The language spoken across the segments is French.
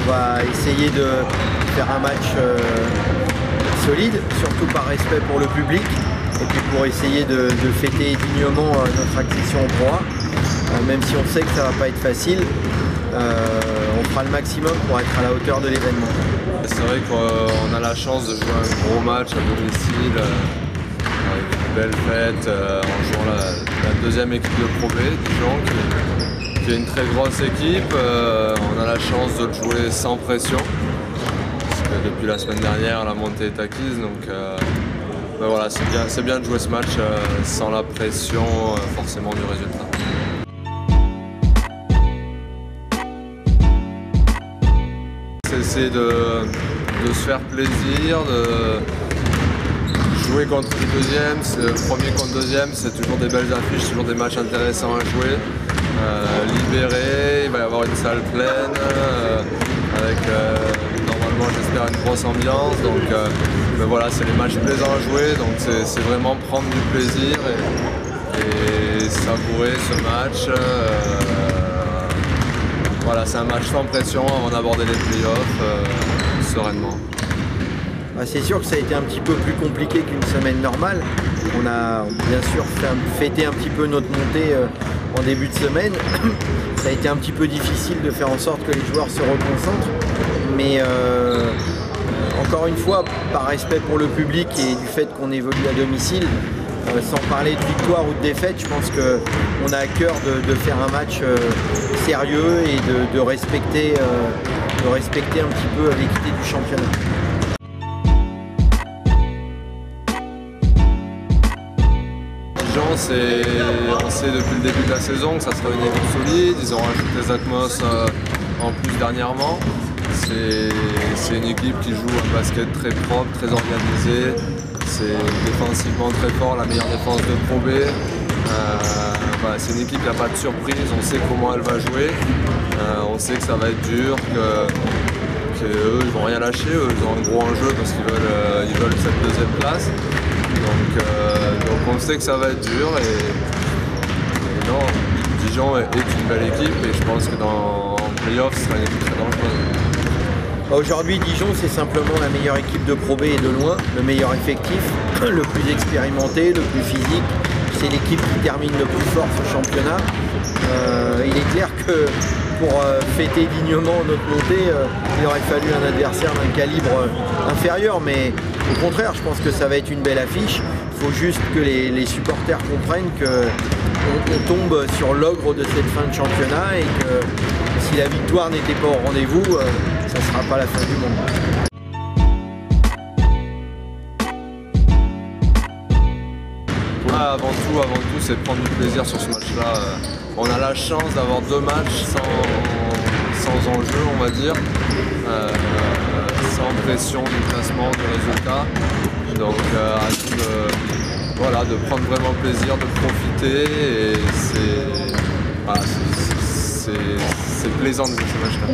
On va essayer de faire un match solide, surtout par respect pour le public, et puis pour essayer de fêter dignement notre accession au Pro A. Même si on sait que ça va pas être facile, on fera le maximum pour être à la hauteur de l'événement. C'est vrai qu'on a la chance de jouer un gros match à domicile, avec une belle fête, en jouant la deuxième équipe de Pro B, Dijon, qui est une très grosse équipe. On a la chance de le jouer sans pression, parce que depuis la semaine dernière, la montée est acquise. Donc ben voilà, c'est bien de jouer ce match sans la pression forcément du résultat. C'est essayer de se faire plaisir, de jouer contre le deuxième, premier contre deuxième, c'est toujours des belles affiches, toujours des matchs intéressants à jouer. Libéré, il va y avoir une salle pleine, avec normalement j'espère une grosse ambiance. Donc mais voilà, c'est les matchs plaisants à jouer, donc c'est vraiment prendre du plaisir et savourer ce match. Voilà, c'est un match sans pression avant d'aborder les playoffs sereinement. C'est sûr que ça a été un petit peu plus compliqué qu'une semaine normale. On a bien sûr fêté un petit peu notre montée en début de semaine. Ça a été un petit peu difficile de faire en sorte que les joueurs se reconcentrent. Mais encore une fois, par respect pour le public et du fait qu'on évolue à domicile, sans parler de victoire ou de défaite, je pense qu'on a à cœur de faire un match sérieux et de respecter un petit peu l'équité du championnat. Dijon, on sait depuis le début de la saison que ça sera une équipe solide. Ils ont rajouté Zach Moss en plus dernièrement. C'est une équipe qui joue un basket très propre, très organisé. C'est défensivement très fort, la meilleure défense de Pro B. Voilà, c'est une équipe qui n'a pas de surprise, on sait comment elle va jouer. On sait que ça va être dur, qu'eux ils vont rien lâcher, eux ils ont un gros enjeu parce qu'ils veulent cette deuxième place. Donc on sait que ça va être dur et non, Dijon est une belle équipe et je pense que en playoff ce sera une équipe très dangereuse. Aujourd'hui, Dijon, c'est simplement la meilleure équipe de Pro B et de loin, le meilleur effectif, le plus expérimenté, le plus physique. C'est l'équipe qui termine le plus fort ce championnat. Il est clair que pour fêter dignement notre montée, il aurait fallu un adversaire d'un calibre inférieur, mais au contraire, je pense que ça va être une belle affiche. Il faut juste que les supporters comprennent qu'on tombe sur l'ogre de cette fin de championnat et que si la victoire n'était pas au rendez-vous, ça ne sera pas la fin du monde. Avant tout, c'est prendre du plaisir sur ce match-là. On a la chance d'avoir deux matchs sans enjeu, on va dire, sans pression du classement, du résultat. Donc à nous de prendre vraiment plaisir, de profiter, et c'est plaisant de jouer ce match-là.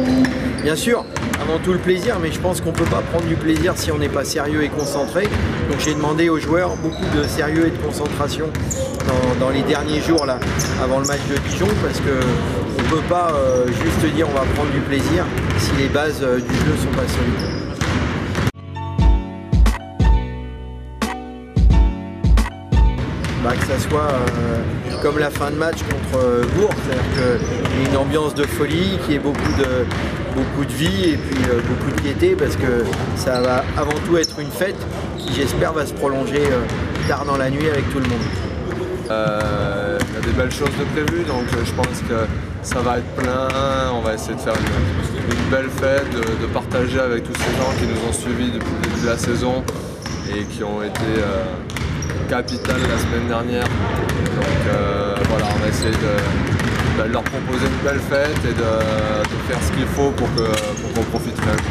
Bien sûr, avant tout le plaisir, mais je pense qu'on ne peut pas prendre du plaisir si on n'est pas sérieux et concentré. Donc j'ai demandé aux joueurs beaucoup de sérieux et de concentration dans les derniers jours là, avant le match de Dijon, parce qu'on ne peut pas juste dire on va prendre du plaisir si les bases du jeu ne sont pas solides. Que ça soit comme la fin de match contre Bourg, c'est-à-dire qu'il y a une ambiance de folie, qu'il y ait beaucoup de vie et puis beaucoup de gaieté, parce que ça va avant tout être une fête qui, j'espère, va se prolonger tard dans la nuit avec tout le monde. Il y a des belles choses de prévues, donc je pense que ça va être plein. On va essayer de faire une belle fête, de partager avec tous ces gens qui nous ont suivis depuis le début de la saison et qui ont été capitale la semaine dernière. Donc voilà, on va essayer de leur proposer une belle fête et de faire ce qu'il faut pour qu'on profite même.